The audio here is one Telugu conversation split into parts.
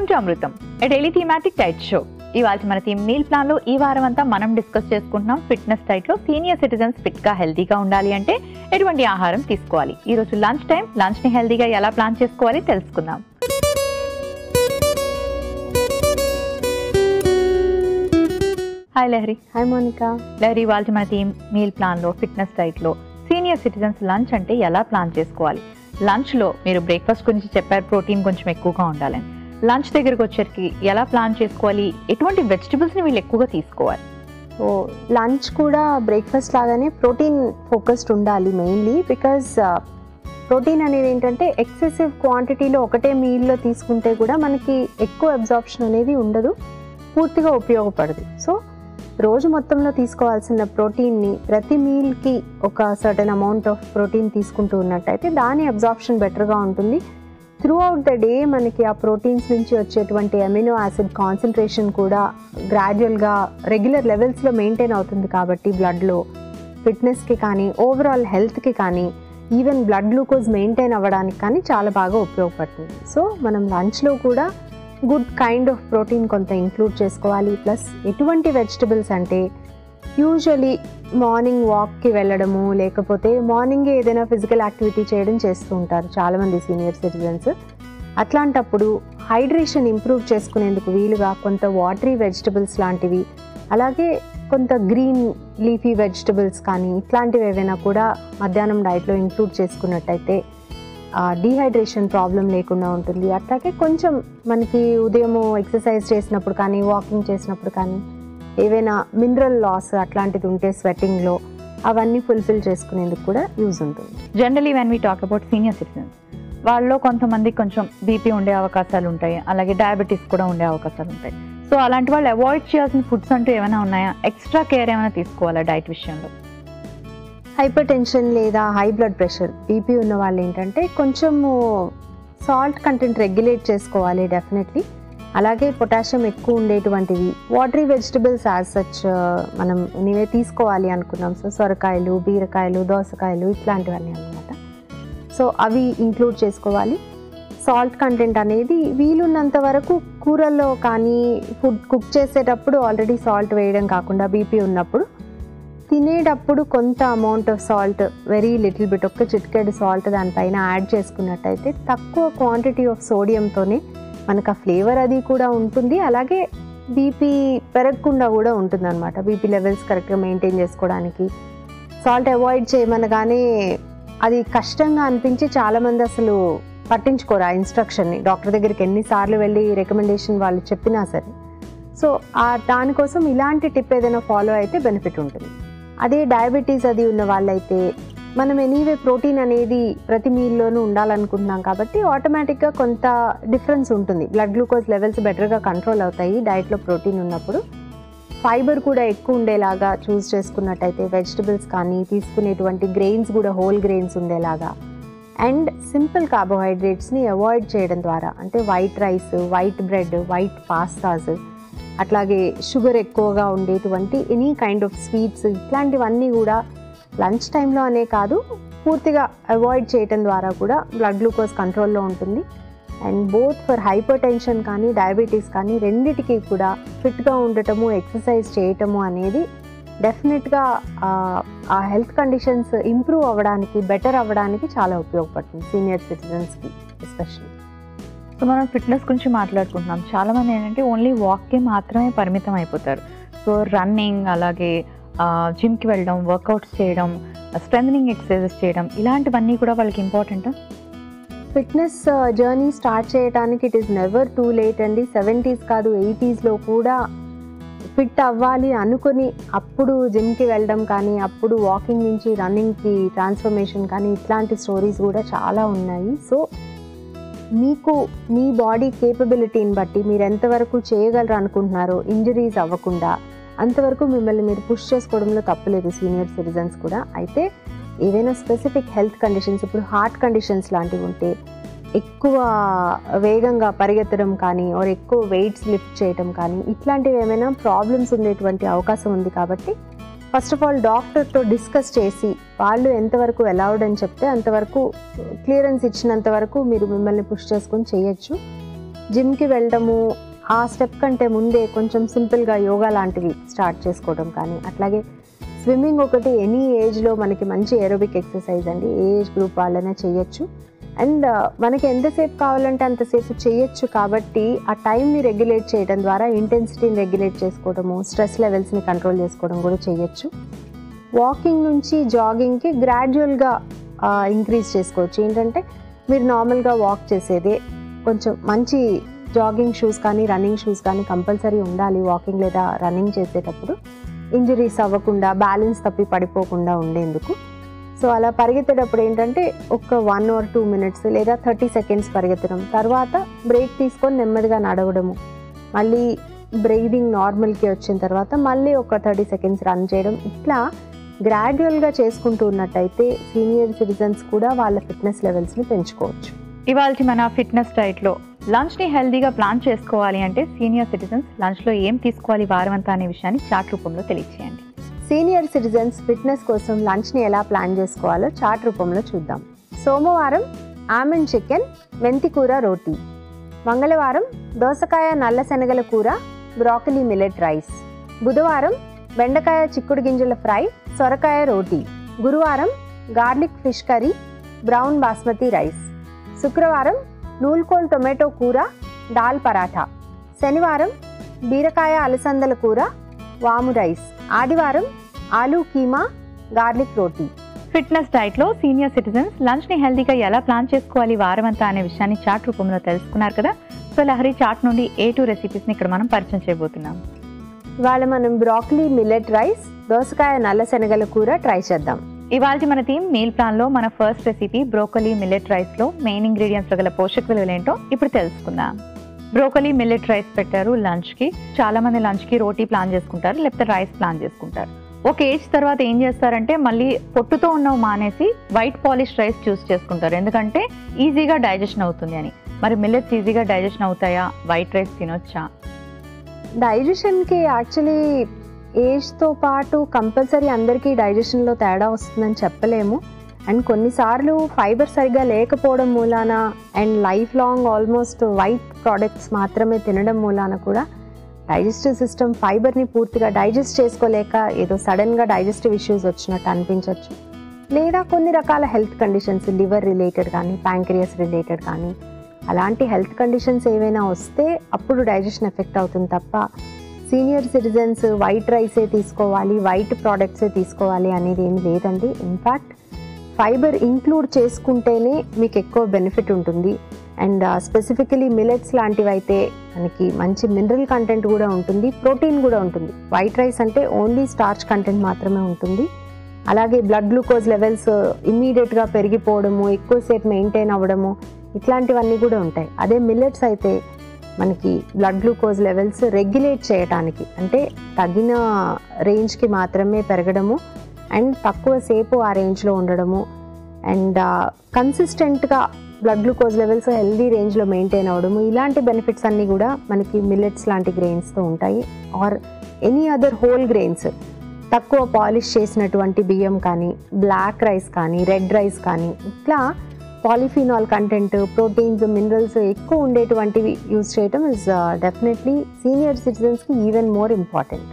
Welcome to Amrutham, A daily thematic diet show. ఇవాళ మన థీమ్ మీల్ ప్లాన్ లో ఈ వారం అంతా మనం డిస్కస్ చేసుకుంటున్నాం ఫిట్నెస్ డైట్ లో సీనియర్ సిటిజన్స్ ఫిట్ గా హెల్తీగా ఉండాలి అంటే ఎటువంటి ఆహారం తీసుకోవాలి. ఈ రోజు లంచ్ ని హెల్తీగా ఎలా ప్లాన్ చేసుకోవాలి తెలుసుకుందాం. హాయ్ లహరి. హాయ్ మోనికా. లహరి, ఇవాళ మన థీమ్ మీల్ ప్లాన్ లో ఫిట్నెస్ డైట్ లో సీనియర్ సిటిజన్స్ లంచ్ అంటే ఎలా ప్లాన్ చేసుకోవాలి. లంచ్ లో మీరు బ్రేక్ఫాస్ట్ గురించి చెప్పారు, ప్రోటీన్ కొంచెం ఎక్కువగా ఉండాలని. లంచ్ దగ్గరకు వచ్చేసరికి ఎలా ప్లాన్ చేసుకోవాలి, ఎటువంటి వెజిటబుల్స్ని వీళ్ళు ఎక్కువగా తీసుకోవాలి? సో లంచ్ కూడా బ్రేక్ఫాస్ట్ లాగానే ప్రోటీన్ ఫోకస్డ్ ఉండాలి మెయిన్లీ. బికాజ్ ప్రోటీన్ అనేది ఏంటంటే ఎక్సెసివ్ క్వాంటిటీలో ఒకటే మీల్లో తీసుకుంటే కూడా మనకి ఎక్కువ అబ్జార్ప్షన్ అనేది ఉండదు, పూర్తిగా ఉపయోగపడదు. సో రోజు మొత్తంలో తీసుకోవాల్సిన ప్రోటీన్ని ప్రతి మీల్కి ఒక సర్టెన్ అమౌంట్ ఆఫ్ ప్రోటీన్ తీసుకుంటూ ఉన్నట్టయితే దాని అబ్జార్ప్షన్ బెటర్గా ఉంటుంది. త్రూ అవుట్ ద డే మనకి ఆ ప్రోటీన్స్ నుంచి వచ్చేటువంటి అమినో యాసిడ్ కాన్సన్ట్రేషన్ కూడా గ్రాడ్యువల్గా రెగ్యులర్ లెవెల్స్లో మెయింటైన్ అవుతుంది. కాబట్టి బ్లడ్లో ఫిట్నెస్కి కానీ ఓవరాల్ హెల్త్కి కానీ ఈవెన్ బ్లడ్ గ్లూకోజ్ మెయింటైన్ అవ్వడానికి కానీ చాలా బాగా ఉపయోగపడుతుంది. సో మనం లంచ్లో కూడా గుడ్ కైండ్ ఆఫ్ ప్రోటీన్ కొంత ఇంక్లూడ్ చేసుకోవాలి. ప్లస్ ఎటువంటి వెజిటబుల్స్ అంటే యూజువలీ మార్నింగ్ వాక్కి వెళ్ళడము, లేకపోతే మార్నింగే ఏదైనా ఫిజికల్ యాక్టివిటీ చేయడం చేస్తూ ఉంటారు చాలామంది సీనియర్ సిటిజన్స్. అట్లాంటప్పుడు హైడ్రేషన్ ఇంప్రూవ్ చేసుకునేందుకు వీలుగా కొంత వాటరీ వెజిటబుల్స్ లాంటివి, అలాగే కొంత గ్రీన్ లీఫీ వెజిటబుల్స్ కానీ ఇట్లాంటివి ఏవైనా కూడా మధ్యాహ్నం డైట్లో ఇంక్లూడ్ చేసుకున్నట్టయితే డీహైడ్రేషన్ ప్రాబ్లం లేకుండా ఉంటుంది. అట్లాగే కొంచెం మనకి ఉదయము ఎక్సర్సైజ్ చేసినప్పుడు కానీ వాకింగ్ చేసినప్పుడు కానీ ఏవైనా మినరల్ లాస్ అట్లాంటిది ఉంటే స్వెట్టింగ్లో అవన్నీ ఫుల్ఫిల్ చేసుకునేందుకు కూడా యూజ్ ఉంటుంది. Generally when we talk about senior citizens, వాళ్ళలో కొంతమంది కొంచెం బీపీ ఉండే అవకాశాలు ఉంటాయి, అలాగే డయాబెటీస్ కూడా ఉండే అవకాశాలు ఉంటాయి. సో అలాంటి వాళ్ళు అవాయిడ్ చేయాల్సిన ఫుడ్స్ అంటూ ఏమైనా ఉన్నాయా? ఎక్స్ట్రా కేర్ ఏమైనా తీసుకోవాలా డైట్ విషయంలో? హైపర్ టెన్షన్ లేదా హై బ్లడ్ ప్రెషర్, బీపీ ఉన్న వాళ్ళు ఏంటంటే కొంచెము సాల్ట్ కంటెంట్ రెగ్యులేట్ చేసుకోవాలి డెఫినెట్లీ. అలాగే పొటాషియం ఎక్కువ ఉండేటువంటివి వాటరీ వెజిటబుల్స్ యాజ్ సచ్ మనం ఎనీవే తీసుకోవాలి అనుకున్నాం. సో సొరకాయలు, బీరకాయలు, దోసకాయలు ఇట్లాంటివన్నీ అన్నమాట. సో అవి ఇంక్లూడ్ చేసుకోవాలి. సాల్ట్ కంటెంట్ అనేది వీలున్నంత వరకు కూరల్లో కానీ ఫుడ్ కుక్ చేసేటప్పుడు ఆల్రెడీ సాల్ట్ వేయడం కాకుండా బీపీ ఉన్నప్పుడు తినేటప్పుడు కొంత amount of salt, very little bit, ఒక్క చిటికెడు సాల్ట్ దానిపైన యాడ్ చేసుకున్నట్టయితే తక్కువ క్వాంటిటీ ఆఫ్ సోడియంతోనే మనకు ఆ ఫ్లేవర్ అది కూడా ఉంటుంది, అలాగే బీపీ పెరగకుండా కూడా ఉంటుంది అనమాట. బీపీ లెవెల్స్ కరెక్ట్గా మెయింటైన్ చేసుకోవడానికి సాల్ట్ అవాయిడ్ చేయమనగానే అది కష్టంగా అనిపించి చాలామంది అసలు పట్టించుకోరు ఆ ఇన్స్ట్రక్షన్ని. డాక్టర్ దగ్గరికి ఎన్నిసార్లు వెళ్ళి రికమెండేషన్ వాళ్ళు చెప్పినా సరే. సో దానికోసం ఇలాంటి టిప్ ఏదైనా ఫాలో అయితే బెనిఫిట్ ఉంటుంది. అదే డయాబెటీస్ అది ఉన్న వాళ్ళైతే మనం ఎనీవే ప్రోటీన్ అనేది ప్రతి మీల్లోనూ ఉండాలనుకుంటున్నాం కాబట్టి ఆటోమేటిక్గా కొంత డిఫరెన్స్ ఉంటుంది. బ్లడ్ గ్లూకోజ్ లెవెల్స్ బెటర్గా కంట్రోల్ అవుతాయి డైట్లో ప్రోటీన్ ఉన్నప్పుడు. ఫైబర్ కూడా ఎక్కువ ఉండేలాగా చూస్ చేసుకున్నట్టయితే వెజిటబుల్స్ కానీ తీసుకునేటువంటి గ్రెయిన్స్ కూడా హోల్ గ్రెయిన్స్ ఉండేలాగా, అండ్ సింపుల్ కార్బోహైడ్రేట్స్ని అవాయిడ్ చేయడం ద్వారా, అంటే white rice, white bread, white pastas, అట్లాగే షుగర్ ఎక్కువగా ఉండేటువంటి ఎనీ కైండ్ ఆఫ్ స్వీట్స్ ఇట్లాంటివన్నీ కూడా లంచ్ టైంలో అనే కాదు పూర్తిగా అవాయిడ్ చేయటం ద్వారా కూడా బ్లడ్ గ్లూకోజ్ కంట్రోల్లో ఉంటుంది. And both for hyper tension కానీ డయాబెటీస్ కానీ రెండిటికి కూడా ఫిట్గా ఉండటము, ఎక్సర్సైజ్ చేయటము అనేది డెఫినెట్గా ఆ హెల్త్ కండిషన్స్ ఇంప్రూవ్ అవ్వడానికి, బెటర్ అవ్వడానికి చాలా ఉపయోగపడుతుంది సీనియర్ సిటిజన్స్కి ఎస్పెషల్లీ. సో మనం ఫిట్నెస్ గురించి మాట్లాడుకుంటున్నాం. చాలామంది ఏంటంటే ఓన్లీ వాక్కి మాత్రమే పరిమితం అయిపోతారు. సో రన్నింగ్, అలాగే జిమ్కి వెళ్ళడం, వర్కౌట్స్ చేయడం, స్ట్రెంథనింగ్ ఎక్సర్సైజెస్ చేయడం, ఇలాంటివన్నీ కూడా వాళ్ళకి ఇంపార్టెంటా? ఫిట్నెస్ జర్నీ స్టార్ట్ చేయడానికి it is never too late అండి. 70s కాదు 80sలో కూడా ఫిట్ అవ్వాలి అనుకుని అప్పుడు జిమ్కి వెళ్ళడం కానీ, అప్పుడు వాకింగ్ నుంచి రన్నింగ్కి ట్రాన్స్ఫర్మేషన్ కానీ ఇట్లాంటి స్టోరీస్ కూడా చాలా ఉన్నాయి. సో మీకు మీ బాడీ కేపబిలిటీని బట్టి మీరు ఎంతవరకు చేయగలరు అనుకుంటున్నారో ఇంజరీస్ అవ్వకుండా అంతవరకు మిమ్మల్ని మీరు పుష్ చేసుకోవడంలో తప్పలేదు సీనియర్ సిటిజన్స్ కూడా. అయితే ఏవైనా స్పెసిఫిక్ హెల్త్ కండిషన్స్, ఇప్పుడు హార్ట్ కండిషన్స్ లాంటివి ఉంటే ఎక్కువ వేగంగా పరిగెత్తడం కానీ ఆర్ ఎక్కువ వెయిట్స్ లిఫ్ట్ చేయడం కానీ ఇట్లాంటివి ఏమైనా ప్రాబ్లమ్స్ ఉండేటువంటి అవకాశం ఉంది. కాబట్టి ఫస్ట్ ఆఫ్ ఆల్ డాక్టర్తో డిస్కస్ చేసి వాళ్ళు ఎంతవరకు అలౌడ్ అని చెప్తే అంతవరకు క్లియరెన్స్ ఇచ్చినంత వరకు మీరు మిమ్మల్ని పుష్ చేసుకొని చేయొచ్చు. జిమ్కి వెళ్ళడము, ఆ స్టెప్ కంటే ముందే కొంచెం సింపుల్గా యోగా లాంటివి స్టార్ట్ చేసుకోవడం కానీ, అట్లాగే స్విమ్మింగ్ ఒకటి ఎనీ ఏజ్లో మనకి మంచి ఏరోబిక్ ఎక్సర్సైజ్ అండి, ఏ ఏజ్ గ్రూప్ వాళ్ళైనా చేయొచ్చు. అండ్ మనకి ఎంతసేపు కావాలంటే అంతసేపు చేయొచ్చు కాబట్టి ఆ టైంని రెగ్యులేట్ చేయడం ద్వారా ఇంటెన్సిటీని రెగ్యులేట్ చేసుకోవడము, స్ట్రెస్ లెవెల్స్ని కంట్రోల్ చేసుకోవడం కూడా చేయొచ్చు. వాకింగ్ నుంచి జాగింగ్కి గ్రాడ్యువల్గా ఇంక్రీజ్ చేసుకోవచ్చు. ఏంటంటే మీరు నార్మల్గా వాక్ చేసేదే కొంచెం మంచి జాగింగ్ షూస్ కానీ రన్నింగ్ షూస్ కానీ కంపల్సరీ ఉండాలి వాకింగ్ లేదా రన్నింగ్ చేసేటప్పుడు, ఇంజరీస్ అవ్వకుండా, బ్యాలెన్స్ తప్పి పడిపోకుండా ఉండేందుకు. సో అలా పరిగెత్తేటప్పుడు ఏంటంటే ఒక 1 or 2 minutes లేదా 30 seconds పరిగెత్తడం, తర్వాత బ్రేక్ తీసుకొని నెమ్మదిగా నడవడము, మళ్ళీ బ్రీదింగ్ నార్మల్కి వచ్చిన తర్వాత మళ్ళీ ఒక 30 seconds రన్ చేయడం, ఇట్లా గ్రాడ్యువల్గా చేసుకుంటూ ఉన్నట్టయితే సీనియర్ సిటిజన్స్ కూడా వాళ్ళ ఫిట్నెస్ లెవెల్స్ని పెంచుకోవచ్చు. ఇవాళ మన ఫిట్నెస్ డైట్లో లంచ్ని హెల్దీగా ప్లాన్ చేసుకోవాలి అంటే సీనియర్ సిటిజన్స్ లంచ్లో ఏం తీసుకోవాలి వారమంతా అనే విషయాన్ని చార్ట్ రూపంలో తెలియచేయండి. సీనియర్ సిటిజన్స్ ఫిట్నెస్ కోసం లంచ్ని ఎలా ప్లాన్ చేసుకోవాలో చార్ట్ రూపంలో చూద్దాం. సోమవారం ఆల్మండ్ చికెన్, మెంతి కూర రోటీ. మంగళవారం దోసకాయ నల్ల శనగల కూర, బ్రాకలీ మిల్లెట్ రైస్. బుధవారం బెండకాయ చిక్కుడు గింజల ఫ్రై, సొరకాయ రోటీ. గురువారం garlic fish curry, brown basmati rice. శుక్రవారం నూల్కోల్ టొమాటో కూర, దాల్ పరాఠా. శనివారం బీరకాయ అలసందల కూర, వాము రైస్. ఆదివారం ఆలూ కీమా, గార్లిక్ రోటీ. ఫిట్నెస్ డైట్లో సీనియర్ సిటిజన్స్ లంచ్ని హెల్దీగా ఎలా ప్లాన్ చేసుకోవాలి వారమంతా అనే విషయాన్ని చార్ట్ రూపంలో తెలుసుకున్నారు కదా. సో లహరి చార్ట్ నుండి A2 రెసిపీస్ని ఇక్కడ మనం పరిచయం చేయబోతున్నాం. ఇవాళ మనం బ్రాకలీ మిల్లెట్ రైస్, దోసకాయ నల్ల శనగల కూర ట్రై చేద్దాం. ఇవాళ మన టీం మీల్ ప్లాన్లో మన ఫస్ట్ రెసిపీ బ్రోకలీ మిల్లెట్ రైస్లో మెయిన్ ఇంగ్రీడియంట్స్లో గల పోషక విలువలు ఏంటో ఇప్పుడు తెలుసుకుందాం. బ్రోకలీ మిల్లెట్ రైస్ పెట్టారు లంచ్కి. చాలా మంది లంచ్కి రోటీ ప్లాన్ చేసుకుంటారు, లేకపోతే రైస్ ప్లాన్ చేసుకుంటారు. ఒక ఏజ్ తర్వాత ఏం చేస్తారంటే మళ్ళీ పొట్టుతో ఉన్నవి మానేసి వైట్ పాలిష్ రైస్ చూస్ చేసుకుంటారు, ఎందుకంటే ఈజీగా డైజెషన్ అవుతుంది అని. మరి మిల్లెట్స్ ఈజీగా డైజెషన్ అవుతాయా? వైట్ రైస్ తినొచ్చా? డైజెషన్కి యాక్చువల్లీ ఏజ్తో పాటు కంపల్సరీ అందరికీ డైజెషన్లో తేడా వస్తుందని చెప్పలేము. అండ్ కొన్నిసార్లు ఫైబర్ సరిగ్గా లేకపోవడం మూలాన and life long almost white products మాత్రమే తినడం మూలాన కూడా డైజెస్టివ్ సిస్టమ్ ఫైబర్ని పూర్తిగా డైజెస్ట్ చేసుకోలేక ఏదో సడన్గా డైజెస్టివ్ ఇష్యూస్ వచ్చినట్టు అనిపించవచ్చు. లేదా కొన్ని రకాల హెల్త్ కండిషన్స్, లివర్ రిలేటెడ్ కానీ ప్యాంక్రియాస్ రిలేటెడ్ కానీ అలాంటి హెల్త్ కండిషన్స్ ఏవైనా వస్తే అప్పుడు డైజెషన్ ఎఫెక్ట్ అవుతుంది తప్ప సీనియర్ సిటిజన్స్ వైట్ రైసే తీసుకోవాలి, వైట్ ప్రోడక్ట్సే తీసుకోవాలి అనేది ఏమి లేదండి. ఇన్ఫ్యాక్ట్ ఫైబర్ ఇంక్లూడ్ చేసుకుంటేనే మీకు ఎక్కువ బెనిఫిట్ ఉంటుంది. అండ్ స్పెసిఫికలీ మిల్లెట్స్ లాంటివి అయితే మనకి మంచి మినరల్ కంటెంట్ కూడా ఉంటుంది, ప్రోటీన్ కూడా ఉంటుంది. వైట్ రైస్ అంటే ఓన్లీ స్టార్చ్ కంటెంట్ మాత్రమే ఉంటుంది. అలాగే బ్లడ్ గ్లూకోజ్ లెవెల్స్ ఇమ్మీడియట్గా పెరిగిపోవడము, ఎక్కువసేపు మెయింటైన్ అవ్వడము, ఇట్లాంటివన్నీ కూడా ఉంటాయి. అదే మిల్లెట్స్ అయితే మనకి బ్లడ్ గ్లూకోజ్ లెవెల్స్ రెగ్యులేట్ చేయడానికి, అంటే తగిన రేంజ్కి మాత్రమే పెరగడము అండ్ తక్కువ సేపు ఆ రేంజ్లో ఉండడము అండ్ కన్సిస్టెంట్గా బ్లడ్ గ్లూకోజ్ లెవెల్స్ హెల్దీ రేంజ్లో మెయింటైన్ అవ్వడము, ఇలాంటి బెనిఫిట్స్ అన్నీ కూడా మనకి మిల్లెట్స్ లాంటి గ్రెయిన్స్తో ఉంటాయి. Or any other whole grains, తక్కువ పాలిష్ చేసినటువంటి బియ్యం కానీ, బ్లాక్ రైస్ కానీ, రెడ్ రైస్ కానీ, ఇట్లా పాలిఫినాల్ కంటెంట్, ప్రోటీన్స్, మినరల్స్ ఎక్కువ ఉండేటువంటివి యూజ్ చేయడం ఇస్ డెఫినెట్లీ సీనియర్ సిటిజన్స్కి even more important.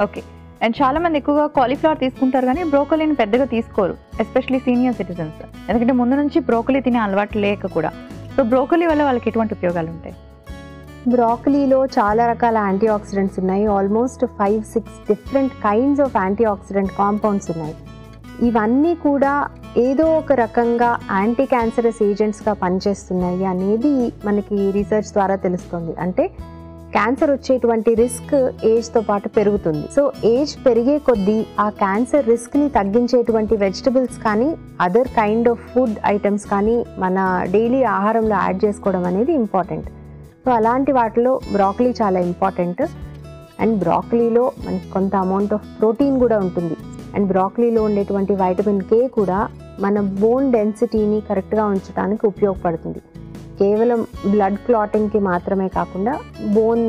Okay. And చాలా మంది ఎక్కువగా కాలీఫ్లవర్ తీసుకుంటారు కానీ బ్రోకలీని పెద్దగా తీసుకోరు, ఎస్పెషల్లీ సీనియర్ సిటిజన్స్, ఎందుకంటే ముందు నుంచి బ్రోకలీ తినే అలవాటు లేక కూడా. సో బ్రోకలీ వల్ల వాళ్ళకి ఎటువంటి ఉపయోగాలు ఉంటాయి? బ్రాకలీలో చాలా రకాల యాంటీ ఆక్సిడెంట్స్ ఉన్నాయి. Almost 5-6 different kinds of anti oxidant compounds ఉన్నాయి. ఇవన్నీ కూడా ఏదో ఒక రకంగా యాంటీ క్యాన్సరస్ ఏజెంట్స్గా పనిచేస్తున్నాయి అనేది మనకి రీసెర్చ్ ద్వారా తెలుస్తుంది. అంటే క్యాన్సర్ వచ్చేటువంటి రిస్క్ ఏజ్తో పాటు పెరుగుతుంది. సో ఏజ్ పెరిగే కొద్దీ ఆ క్యాన్సర్ రిస్క్ని తగ్గించేటువంటి వెజిటబుల్స్ కానీ, other kind of food items కానీ మన డైలీ ఆహారంలో యాడ్ చేసుకోవడం అనేది ఇంపార్టెంట్. సో అలాంటి వాటిలో బ్రాకలీ చాలా ఇంపార్టెంట్. అండ్ బ్రాకలీలో మనకి కొంత అమౌంట్ ఆఫ్ ప్రోటీన్ కూడా ఉంటుంది. అండ్ బ్రాకలీలో ఉండేటువంటి వైటమిన్ K కూడా మన బోన్ డెన్సిటీని కరెక్ట్గా ఉంచడానికి ఉపయోగపడుతుంది. కేవలం బ్లడ్ క్లాటింగ్కి మాత్రమే కాకుండా బోన్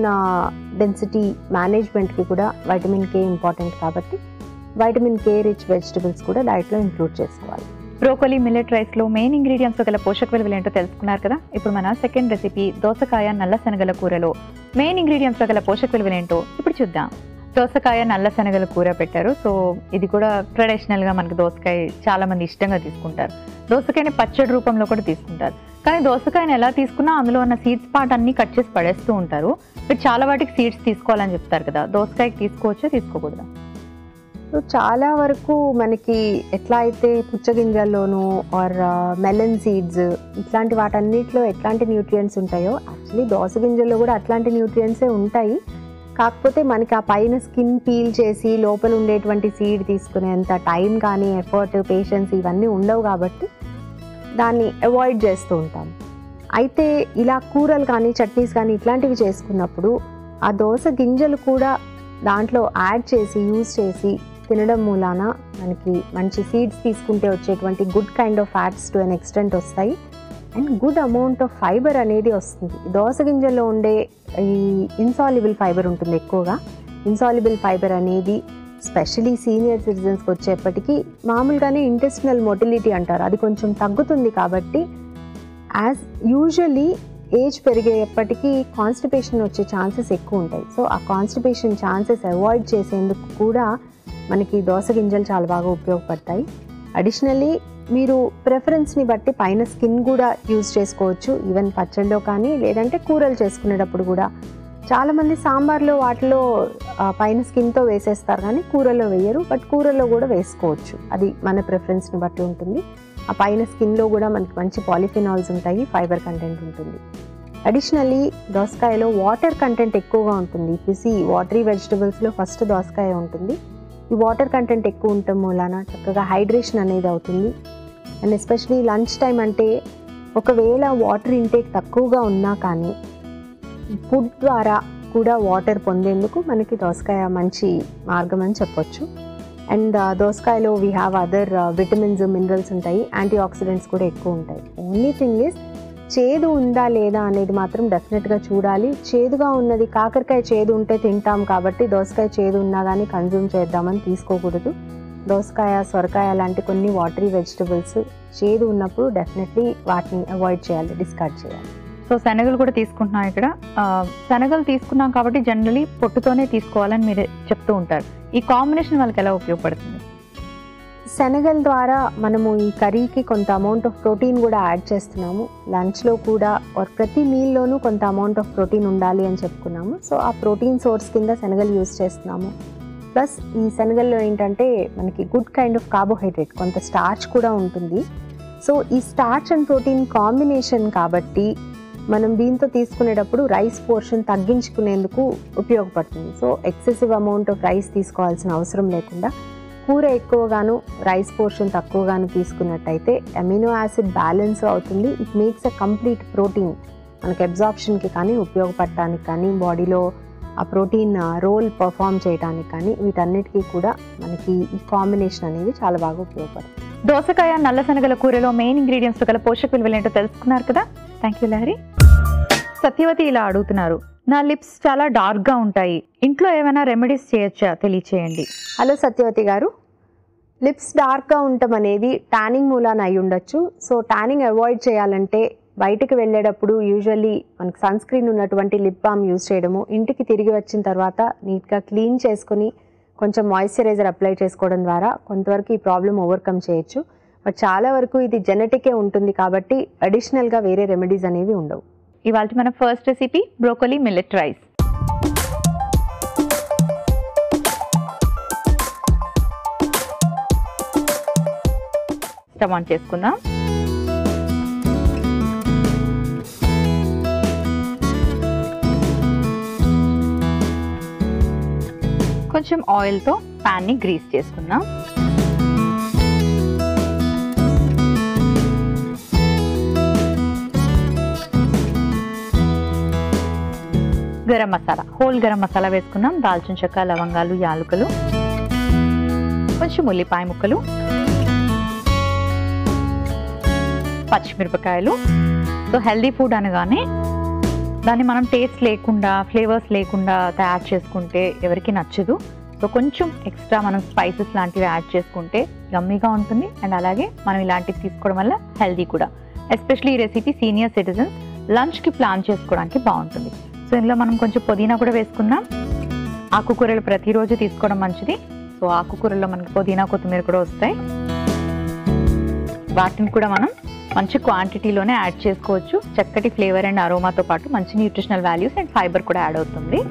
డెన్సిటీ మేనేజ్మెంట్కి కూడా వైటమిన్ K ఇంపార్టెంట్. కాబట్టి వైటమిన్ K రిచ్ వెజిటబుల్స్ కూడా డైట్లో ఇంక్లూడ్ చేసుకోవాలి. బ్రోకోలీ మిల్లెట్ రైస్లో మెయిన్ ఇంగ్రీడియంట్స్ గల పోషక విలువలు ఏంటో తెలుసుకున్నారు కదా. ఇప్పుడు మన సెకండ్ రెసిపీ దోసకాయ నల్ల శనగల కూరలో మెయిన్ ఇంగ్రీడియంట్స్ గల పోషక విలువలు ఏంటో ఇప్పుడు చూద్దాం. దోసకాయ నల్ల శనగల కూర పెట్టారు. సో ఇది కూడా ట్రెడిషనల్గా మనకి దోసకాయ చాలా మంది ఇష్టంగా తీసుకుంటారు. దోసకాయని పచ్చడి రూపంలో కూడా తీసుకుంటారు. కానీ దోసకాయని ఎలా తీసుకున్నా అందులో ఉన్న సీడ్స్ పార్ట్ అన్ని కట్ చేసి పడేస్తూ ఉంటారు. మీరు చాలా వాటికి సీడ్స్ తీసుకోవాలని చెప్తారు కదా, దోసకాయకి తీసుకోవచ్చా తీసుకోకూడదా? సో చాలా వరకు మనకి ఎట్లా అయితే పుచ్చగింజల్లోనూ ఆర్ మెలన్ సీడ్స్ ఇట్లాంటి వాటన్నిటిలో ఎట్లాంటి న్యూట్రియంట్స్ ఉంటాయో యాక్చువల్లీ దోస గింజల్లో కూడా అట్లాంటి న్యూట్రియంట్సే ఉంటాయి. కాకపోతే మనకి ఆ పైన స్కిన్ పీల్ చేసి లోపల ఉండేటువంటి సీడ్ తీసుకునేంత టైం కానీ ఎఫర్ట్ పేషెన్స్ ఇవన్నీ ఉండవు కాబట్టి దాన్ని అవాయిడ్ చేస్తూ ఉంటాం. అయితే ఇలా కూరలు కానీ చట్నీస్ కానీ ఇట్లాంటివి చేసుకున్నప్పుడు ఆ దోస గింజలు కూడా దాంట్లో యాడ్ చేసి యూజ్ చేసి తినడం మూలాన మనకి మంచి సీడ్స్ తీసుకుంటే వచ్చేటువంటి good kind of fats to an extent వస్తాయి and good amount of fibre అనేది వస్తుంది. దోస గింజల్లో ఉండే ఈ ఇన్సాల్యుబుల్ ఫైబర్ ఉంటుంది ఎక్కువగా. ఇన్సాల్యుబుల్ ఫైబర్ అనేది స్పెషలీ సీనియర్ సిటిజన్స్కి వచ్చేప్పటికీ మామూలుగానే ఇంటెస్టినల్ మొటిలిటీ అంటారు, అది కొంచెం తగ్గుతుంది. కాబట్టి యాజ్ యూజువల్లీ ఏజ్ పెరిగేప్పటికీ కాన్స్టిపేషన్ వచ్చే ఛాన్సెస్ ఎక్కువ ఉంటాయి. సో ఆ కాన్స్టిపేషన్ ఛాన్సెస్ అవాయిడ్ చేసేందుకు కూడా మనకి దోస గింజలు చాలా బాగా ఉపయోగపడతాయి. అడిషనల్లీ మీరు ప్రిఫరెన్స్ని బట్టి పైన స్కిన్ కూడా యూజ్ చేసుకోవచ్చు, ఈవెన్ పచ్చళ్ళలో కానీ లేదంటే కూరలు చేసుకునేటప్పుడు కూడా. చాలామంది సాంబార్లో వాటిలో పైన స్కిన్తో వేసేస్తారు కానీ కూరలో వేయరు, బట్ కూరలో కూడా వేసుకోవచ్చు, అది మన ప్రిఫరెన్స్ని బట్టి ఉంటుంది. ఆ పైన స్కిన్లో కూడా మనకి మంచి పాలిఫినాల్స్ ఉంటాయి, ఫైబర్ కంటెంట్ ఉంటుంది. అడిషనల్లీ దోసకాయలో వాటర్ కంటెంట్ ఎక్కువగా ఉంటుంది. పిసి వాటరీ వెజిటబుల్స్లో ఫస్ట్ దోసకాయ ఉంటుంది. ఈ వాటర్ కంటెంట్ ఎక్కువ ఉండటం మూలాన చక్కగా హైడ్రేషన్ అనేది అవుతుంది. అండ్ ఎస్పెషలీ లంచ్ టైం అంటే ఒకవేళ వాటర్ ఇంటేక్ తక్కువగా ఉన్నా కానీ ఫుడ్ ద్వారా కూడా వాటర్ పొందేందుకు మనకి దోసకాయ మంచి మార్గం అని చెప్పొచ్చు. అండ్ దోసకాయలో we have other vitamins minerals ఉంటాయి, యాంటీ ఆక్సిడెంట్స్ కూడా ఎక్కువ ఉంటాయి. ఓన్లీ థింగ్ ఈజ్ చేదు ఉందా లేదా అనేది మాత్రం డెఫినెట్గా చూడాలి. చేదుగా ఉన్నది, కాకరకాయ చేదు ఉంటే తింటాం కాబట్టి దోసకాయ చేదు ఉన్నా కానీ కన్జ్యూమ్ చేద్దామని తీసుకోకూడదు. దోసకాయ, సొరకాయ లాంటి కొన్ని వాటరీ వెజిటబుల్స్ చేదు ఉన్నప్పుడు డెఫినెట్లీ వాటిని అవాయిడ్ చేయాలి, డిస్కార్డ్ చేయాలి. సో శనగలు కూడా తీసుకుంటున్నాం ఇక్కడ. శనగలు తీసుకున్నాం కాబట్టి జనరలీ పొట్టుతోనే తీసుకోవాలని మీరు చెప్తూ ఉంటారు. ఈ కాంబినేషన్ వాళ్ళకి ఎలా ఉపయోగపడుతుంది? శనగల ద్వారా మనము ఈ కర్రీకి కొంత అమౌంట్ ఆఫ్ ప్రోటీన్ కూడా యాడ్ చేస్తున్నాము. లంచ్లో కూడా ప్రతి మీల్లోనూ కొంత అమౌంట్ ఆఫ్ ప్రోటీన్ ఉండాలి అని చెప్పుకున్నాము. సో ఆ ప్రోటీన్ సోర్స్ కింద శనగలు యూజ్ చేస్తున్నాము. ప్లస్ ఈ శనగల్లో ఏంటంటే మనకి గుడ్ కైండ్ ఆఫ్ కార్బోహైడ్రేట్, కొంత స్టార్చ్ కూడా ఉంటుంది. సో ఈ స్టార్చ్ అండ్ ప్రోటీన్ కాంబినేషన్ కాబట్టి మనం దీంతో తీసుకునేటప్పుడు రైస్ పోర్షన్ తగ్గించుకునేందుకు ఉపయోగపడుతుంది. So excessive amount of rice తీసుకోవాల్సిన అవసరం లేకుండా కూర ఎక్కువగాను రైస్ పోర్షన్ తక్కువగాను తీసుకున్నట్టయితే అమినో యాసిడ్ బ్యాలెన్స్ అవుతుంది. It makes a complete protein మనకి అబ్జార్ప్షన్కి కానీ ఉపయోగపడటానికి కానీ బాడీలో ఆ ప్రోటీన్ రోల్ పర్ఫామ్ చేయడానికి కానీ వీటన్నిటికీ కూడా మనకి ఈ కాంబినేషన్ అనేది చాలా బాగా ఉపయోగపడుతుంది. దోసకాయ నల్ల శనగల కూరలో మెయిన్ ఇంగ్రీడియంట్స్ గల పోషక విలువలు ఏంటో తెలుసుకున్నారు కదా. Thank you Lahari. సత్యవతి ఇలా అడుగుతున్నారు, నా లిప్స్ చాలా డార్క్గా ఉంటాయి, ఇంట్లో ఏమైనా రెమెడీస్ చేయొచ్చా తెలియచేయండి. హలో సత్యవతి గారు, లిప్స్ డార్క్గా ఉండటం అనేది ట్యానింగ్ మూలాన అయి ఉండొచ్చు. సో ట్యానింగ్ అవాయిడ్ చేయాలంటే బయటికి వెళ్ళేటప్పుడు యూజువల్లీ మనకి సన్ స్క్రీన్ ఉన్నటువంటి లిప్ బామ్ యూజ్ చేయడము, ఇంటికి తిరిగి వచ్చిన తర్వాత నీట్గా క్లీన్ చేసుకుని కొంచెం మాయిశ్చరైజర్ అప్లై చేసుకోవడం ద్వారా కొంతవరకు ఈ ప్రాబ్లం ఓవర్కమ్ చేయొచ్చు. బట్ చాలా వరకు ఇది జెనెటికే ఉంటుంది కాబట్టి అడిషనల్గా వేరే రెమెడీస్ అనేవి ఉండవు. ఇవాళ మన first recipe broccoli millet rice. Stove on చేసుకుందాం. కొంచెం ఆయిల్తో ప్యాన్ని గ్రీస్ చేసుకుందాం. గరం మసాలా, హోల్ గరం మసాలా వేసుకున్నాం. దాల్చిన చెక్క, లవంగాలు, యాలకులు, కొంచెం ఉల్లిపాయ ముక్కలు, పచ్చిమిరపకాయలు. సో హెల్దీ ఫుడ్ అనగానే దాన్ని మనం టేస్ట్ లేకుండా, ఫ్లేవర్స్ లేకుండా తయారు చేసుకుంటే ఎవరికి నచ్చదు. సో కొంచెం ఎక్స్ట్రా మనం స్పైసెస్ లాంటివి యాడ్ చేసుకుంటే యమ్మీగా ఉంటుంది. అండ్ అలాగే మనం ఇలాంటివి తీసుకోవడం వల్ల హెల్దీ కూడా. ఎస్పెషల్లీ ఈ రెసిపీ సీనియర్ సిటిజన్స్ లంచ్కి ప్లాన్ చేసుకోవడానికి బాగుంటుంది. సో ఇందులో మనం కొంచెం పుదీనా కూడా వేసుకుందాం. ఆకుకూరలు ప్రతిరోజు తీసుకోవడం మంచిది. సో ఆకుకూరల్లో మనకి పుదీనా కొత్తిమీర కూడా వస్తాయి. వాటిని కూడా మనం మంచి క్వాంటిటీలోనే యాడ్ చేసుకోవచ్చు. చక్కటి ఫ్లేవర్ అండ్ అరోమాతో పాటు మంచి న్యూట్రిషనల్ వాల్యూస్ అండ్ ఫైబర్ కూడా యాడ్ అవుతుంది.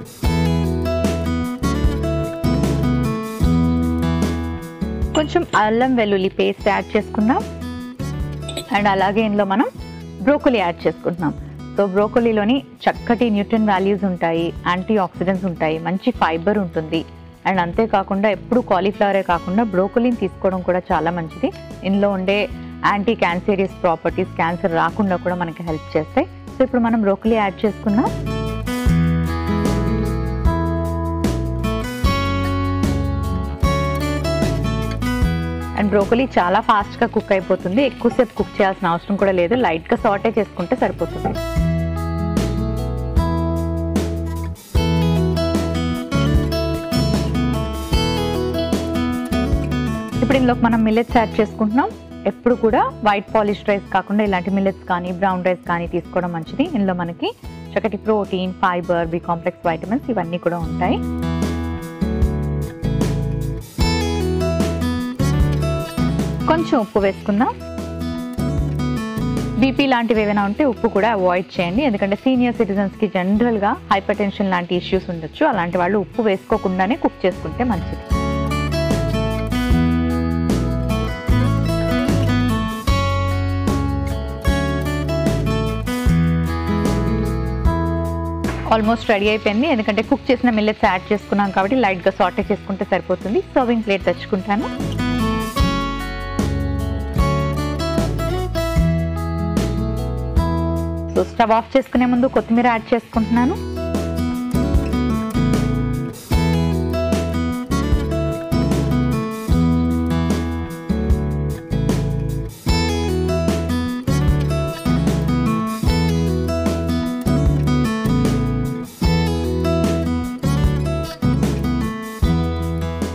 కొంచెం అల్లం వెల్లుల్లి పేస్ట్ యాడ్ చేసుకుందాం. అండ్ అలాగే ఇందులో మనం బ్రోకలీ యాడ్ చేసుకుంటున్నాం. సో బ్రోకలీలోని చక్కటి న్యూట్రిన్ వాల్యూస్ ఉంటాయి, యాంటీ ఆక్సిడెంట్స్ ఉంటాయి, మంచి ఫైబర్ ఉంటుంది. అండ్ అంతేకాకుండా ఎప్పుడు కాలీఫ్లవరే కాకుండా బ్రోకలీని తీసుకోవడం కూడా చాలా మంచిది. ఇందులో ఉండే యాంటీ క్యాన్సరియస్ ప్రాపర్టీస్ క్యాన్సర్ రాకుండా కూడా మనకి హెల్ప్ చేస్తాయి. సో ఇప్పుడు మనం బ్రోకలీ యాడ్ చేసుకుందాం. అండ్ బ్రోకలీ చాలా ఫాస్ట్గా కుక్ అయిపోతుంది. ఎక్కువసేపు కుక్ చేయాల్సిన అవసరం కూడా లేదు. లైట్గా సాటే చేసుకుంటే సరిపోతుంది. ఇప్పుడు ఇందులోకి మనం మిల్లెట్స్ యాడ్ చేసుకుంటున్నాం. ఎప్పుడు కూడా వైట్ పాలిష్ రైస్ కాకుండా ఇలాంటి మిల్లెట్స్ కానీ బ్రౌన్ రైస్ కానీ తీసుకోవడం మంచిది. ఇందులో మనకి చక్కటి protein, fibre, B complex vitamins ఇవన్నీ కూడా ఉంటాయి. కొంచెం ఉప్పు వేసుకుందాం. బీపీ లాంటివి ఏమైనా ఉంటే ఉప్పు కూడా అవాయిడ్ చేయండి. ఎందుకంటే సీనియర్ సిటిజన్స్కి జనరల్గా హైపర్ టెన్షన్ లాంటి ఇష్యూస్ ఉండొచ్చు. అలాంటి వాళ్ళు ఉప్పు వేసుకోకుండానే కుక్ చేసుకుంటే మంచిది. ఆల్మోస్ట్ రెడీ అయిపోయింది. ఎందుకంటే కుక్ చేసిన మిల్లెట్స్ యాడ్ చేసుకున్నాం కాబట్టి లైట్గా సాటే చేసుకుంటే సరిపోతుంది. సర్వింగ్ ప్లేట్ తెచ్చుకుంటాను. సో స్టవ్ ఆఫ్ చేసుకునే ముందు కొత్తిమీర యాడ్ చేసుకుంటున్నాను.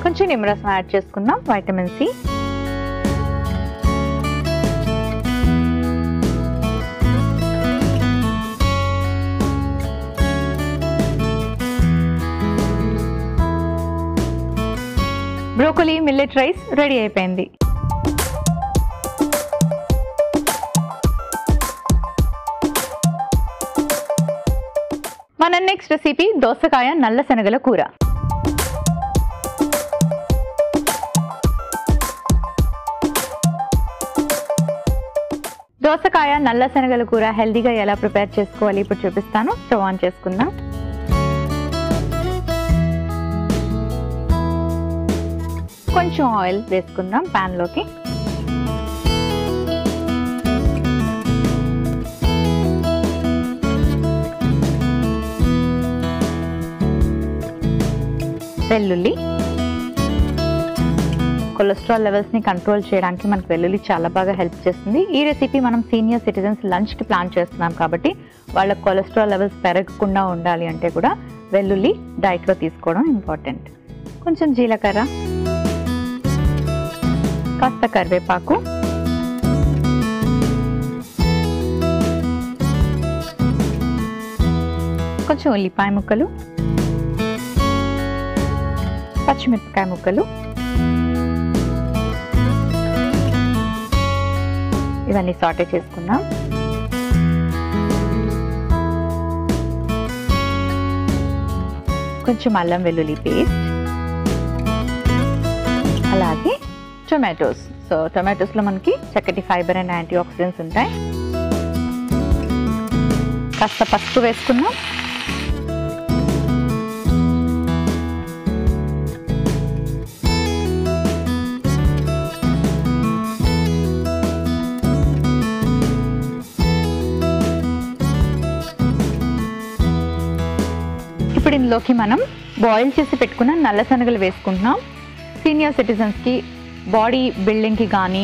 కొంచెం నిమ్మరసం యాడ్ చేసుకుందాం, vitamin C. Broccoli millet rice ready అయిపోయింది. మన నెక్స్ట్ రెసిపీ దోసకాయ నల్ల శనగల కూర. దోసకాయ నల్ల శనగల కూర హెల్దీగా ఎలా ప్రిపేర్ చేసుకోవాలి ఇప్పుడు చూపిస్తాను. స్టవ్ ఆన్ చేసుకుందాం. కొంచెం ఆయిల్ వేసుకుందాం ప్యాన్లోకి. వెల్లుల్లి. కొలెస్ట్రాల్ లెవెల్స్ని కంట్రోల్ చేయడానికి మనకు వెల్లుల్లి చాలా బాగా హెల్ప్ చేస్తుంది. ఈ రెసిపీ మనం సీనియర్ సిటిజన్స్ లంచ్కి ప్లాన్ చేస్తున్నాం కాబట్టి వాళ్ళ కొలెస్ట్రాల్ లెవెల్స్ పెరగకుండా ఉండాలి అంటే కూడా వెల్లుల్లి డైట్లో తీసుకోవడం ఇంపార్టెంట్. కొంచెం జీలకర్ర, కాస్త కరివేపాకు, కొంచెం ఉల్లిపాయ ముక్కలు, పచ్చిమిరపకాయ ముక్కలు, ఇవన్నీ సాటే చేసుకుందాం. కొంచెం అల్లం వెల్లుల్లి పేస్ట్, అలాగే టొమాటోస్. సో టొమాటోస్లో మనకి చక్కటి ఫైబర్ అండ్ యాంటీ ఆక్సిడెంట్స్ ఉంటాయి. కాస్త పసుపు వేసుకున్నాం. ఇప్పుడు ఇందులోకి మనం బాయిల్ చేసి పెట్టుకున్న నల్ల శనగలు వేసుకుంటున్నాం. సీనియర్ సిటిజన్స్కి బాడీ బిల్డింగ్కి కానీ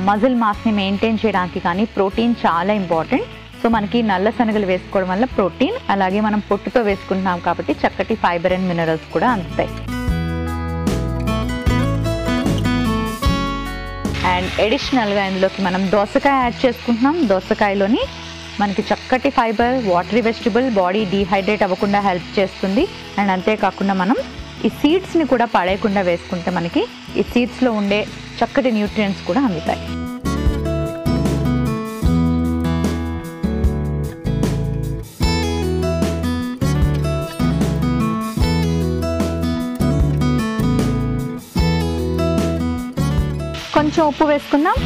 మజిల్ మాస్ని మెయింటైన్ చేయడానికి కానీ ప్రోటీన్ చాలా ఇంపార్టెంట్. సో మనకి నల్ల శనగలు వేసుకోవడం వల్ల ప్రోటీన్, అలాగే మనం పొట్టుతో వేసుకుంటున్నాం కాబట్టి చక్కటి ఫైబర్ అండ్ మినరల్స్ కూడా అందుతాయి. అండ్ అడిషనల్గా ఇందులోకి మనం దోసకాయ యాడ్ చేసుకుంటున్నాం. దోసకాయలోని మనకి చక్కటి fibre, watery vegetable, body dehydrate అవ్వకుండా హెల్ప్ చేస్తుంది. అండ్ అంతేకాకుండా మనం ఈ సీడ్స్ని కూడా పడేయకుండా వేసుకుంటే మనకి ఈ సీడ్స్లో ఉండే చక్కటి న్యూట్రియంట్స్ కూడా అందుతాయి. కొంచెం ఉప్పు వేసుకుందాం,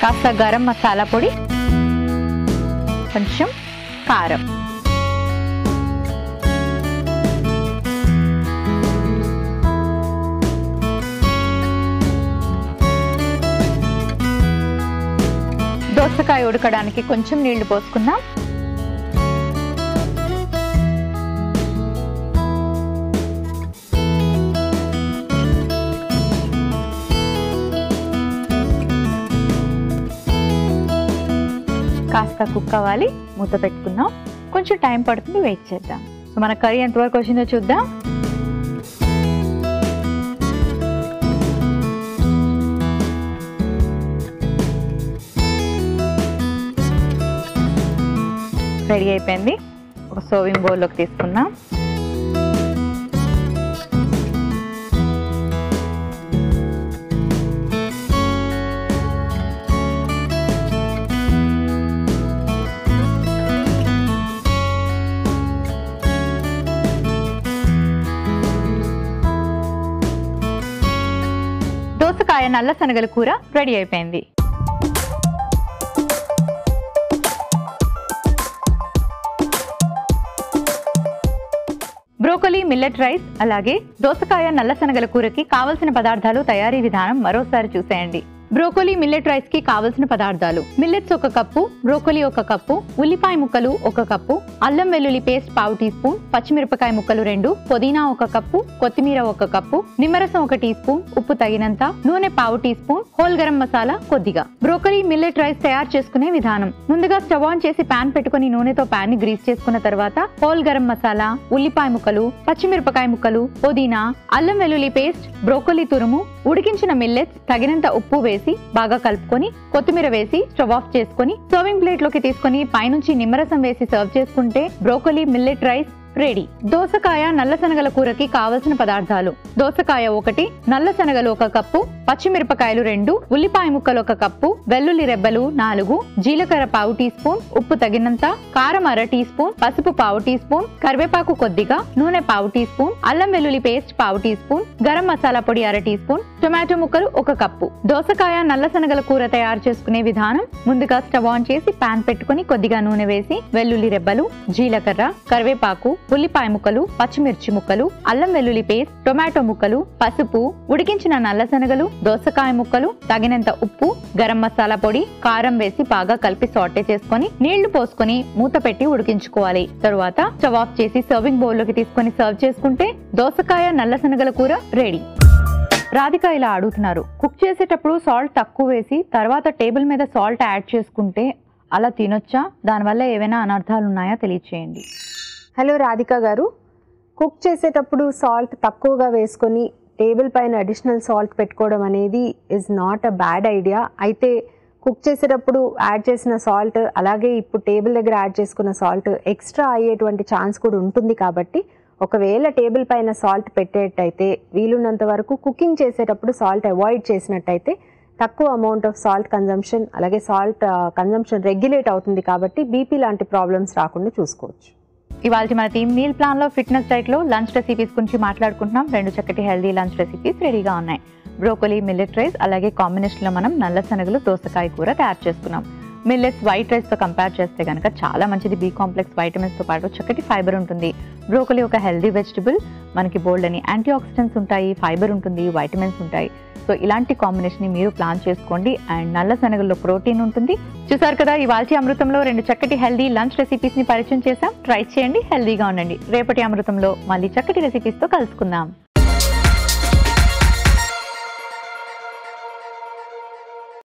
కాస్త గరం మసాలా పొడి, కొంచెం కారం, దోసకాయ ఉడకడానికి కొంచెం నీళ్లు పోసుకుందాం. కాస్త కుక్ అవ్వాలి, మూత పెట్టుకుందాం. కొంచెం టైం పడుతుంది, వెయిట్ చేద్దాం. సో మన కర్రీ ఎంతవరకు వచ్చిందో చూద్దాం. రెడీ అయిపోయింది. ఒక సర్వింగ్ బౌల్లోకి తీసుకుందాం. దోసకాయ నల్ల శనగల కూర రెడీ అయిపోయింది. బ్రోకలీ, మిల్లెట్ రైస్ అలాగే దోసకాయ నల్ల శనగల కూరకి కావలసిన పదార్థాలు, తయారీ విధానం మరోసారి చూసేయండి. బ్రోకలీ మిల్లెట్ రైస్ కి కావలసిన పదార్థాలు: మిల్లెట్స్ 1 కప్పు, బ్రోకలీ 1 కప్పు, ఉల్లిపాయ ముక్కలు 1 కప్పు, అల్లం వెల్లుల్లి పేస్ట్ 1/2 టీ స్పూన్, పచ్చిమిరపకాయ ముక్కలు 2, పుదీనా 1 కప్పు, కొత్తిమీర 1 కప్పు, నిమ్మరసం 1 టీ స్పూన్, ఉప్పు తగినంత, నూనె 1/2 teaspoon, whole garam masala కొద్దిగా. బ్రోకలీ మిల్లెట్ రైస్ తయారు చేసుకునే విధానం: ముందుగా స్టవ్ ఆన్ చేసి పాన్ పెట్టుకుని నూనెతో పాన్ ని గ్రీస్ చేసుకున్న తర్వాత హోల్ గరం మసాలా, ఉల్లిపాయ ముక్కలు, పచ్చిమిరపకాయ ముక్కలు, పుదీనా, అల్లం వెల్లుల్లి పేస్ట్, బ్రోకలీ తురుము, ఉడికించిన మిల్లెట్స్, తగినంత ఉప్పు వేసి బాగా కలుపుకొని కొత్తిమీర వేసి స్టవ్ ఆఫ్ చేసుకొని సర్వింగ్ ప్లేట్ లోకి తీసుకొని పైనుంచి నిమ్మరసం వేసి సర్వ్ చేసుకుంటే బ్రోకలీ మిల్లెట్ రైస్ రెడీ. దోసకాయ నల్ల శనగల కూరకి కావలసిన పదార్థాలు: దోసకాయ 1, నల్ల శనగలు 1 కప్పు, పచ్చిమిరపకాయలు 2, ఉల్లిపాయ ముక్కలు 1 కప్పు, వెల్లుల్లి రెబ్బలు 4, జీలకర్ర 1/2 టీ స్పూన్, ఉప్పు తగినంత, కారం 1/2 టీ స్పూన్, పసుపు 1/2 టీ స్పూన్, కరివేపాకు కొద్దిగా, నూనె 1/2 టీ స్పూన్, అల్లం వెల్లుల్లి paste 1/2 teaspoon, garam masala పొడి 1/2 టీ స్పూన్, టొమాటో ముక్కలు 1 కప్పు. దోసకాయ నల్ల శనగల కూర తయారు చేసుకునే విధానం: ముందుగా స్టవ్ ఆన్ చేసి పాన్ పెట్టుకుని కొద్దిగా నూనె వేసి వెల్లుల్లి రెబ్బలు, జీలకర్ర, కరివేపాకు, ఉల్లిపాయ ముక్కలు, పచ్చిమిర్చి ముక్కలు, అల్లం వెల్లుల్లి పేస్ట్, టొమాటో ముక్కలు, పసుపు, ఉడికించిన నల్ల శనగలు, దోసకాయ ముక్కలు, తగినంత ఉప్పు, గరం మసాలా పొడి, కారం వేసి బాగా కలిపి సాటే చేసుకొని నీళ్లు పోసుకొని మూత పెట్టి ఉడికించుకోవాలి. తరువాత స్టవ్ ఆఫ్ చేసి సర్వింగ్ బౌల్ లోకి తీసుకొని సర్వ్ చేసుకుంటే దోసకాయ నల్ల శనగల కూర రెడీ. రాధిక ఇలా అడుగుతున్నారు, కుక్ చేసేటప్పుడు సాల్ట్ తక్కువ వేసి తర్వాత టేబుల్ మీద సాల్ట్ యాడ్ చేసుకుంటే అలా తినొచ్చా? దానివల్ల ఏవైనా అనర్థాలు ఉన్నాయా తెలియచేయండి. హలో రాధిక గారు, కుక్ చేసేటప్పుడు సాల్ట్ తక్కువగా వేసుకొని టేబుల్ పైన అడిషనల్ సాల్ట్ పెట్టుకోవడం అనేది is not a bad idea. అయితే కుక్ చేసేటప్పుడు యాడ్ చేసిన సాల్ట్ అలాగే ఇప్పుడు టేబుల్ దగ్గర యాడ్ చేసుకున్న సాల్ట్ ఎక్స్ట్రా అయ్యేటువంటి ఛాన్స్ కూడా ఉంటుంది. కాబట్టి ఒకవేళ టేబుల్ పైన సాల్ట్ పెట్టేటైతే వీలున్నంత వరకు కుకింగ్ చేసేటప్పుడు సాల్ట్ అవాయిడ్ చేసినట్టయితే తక్కువ అమౌంట్ ఆఫ్ సాల్ట్ కన్జంప్షన్ అలాగే సాల్ట్ కన్జంప్షన్ రెగ్యులేట్ అవుతుంది. కాబట్టి బీపీ లాంటి ప్రాబ్లమ్స్ రాకుండా చూసుకోవచ్చు. ఇవాళ మన టీమ్ మీల్ ప్లాన్ లో ఫిట్నెస్ డైట్ లో లంచ్ రెసిపీస్ గురించి మాట్లాడుకుంటున్నాం. 2 చక్కటి హెల్దీ లంచ్ రెసిపీస్ రెడీగా ఉన్నాయి. బ్రోకలీ మిల్లెట్ రైస్ అలాగే కాంబినేషన్ లో మనం నల్ల శనగలు దోసకాయ కూర తయారు చేసుకున్నాం. మిల్లెట్స్ వైట్ రైస్ తో కంపేర్ చేస్తే కనుక చాలా మంచిది. బి కాంప్లెక్స్ వైటమిన్స్ తో పాటు చక్కటి ఫైబర్ ఉంటుంది. బ్రోకలీ ఒక హెల్దీ వెజిటబుల్, మనకి బోల్డ్ అని యాంటీ ఆక్సిడెంట్స్ ఉంటాయి, ఫైబర్ ఉంటుంది, వైటమిన్స్ ఉంటాయి. సో ఇలాంటి కాంబినేషన్ ని మీరు ప్లాన్ చేసుకోండి. అండ్ నల్ల శనగల్లో ప్రోటీన్ ఉంటుంది. చూసారు కదా, ఇవాల్టి అమృతంలో 2 చక్కటి హెల్దీ లంచ్ రెసిపీస్ ని పరిచయం చేసాం. ట్రై చేయండి, హెల్దీగా ఉండండి. రేపటి అమృతంలో మళ్ళీ చక్కటి రెసిపీస్ తో కలుసుకుందాం.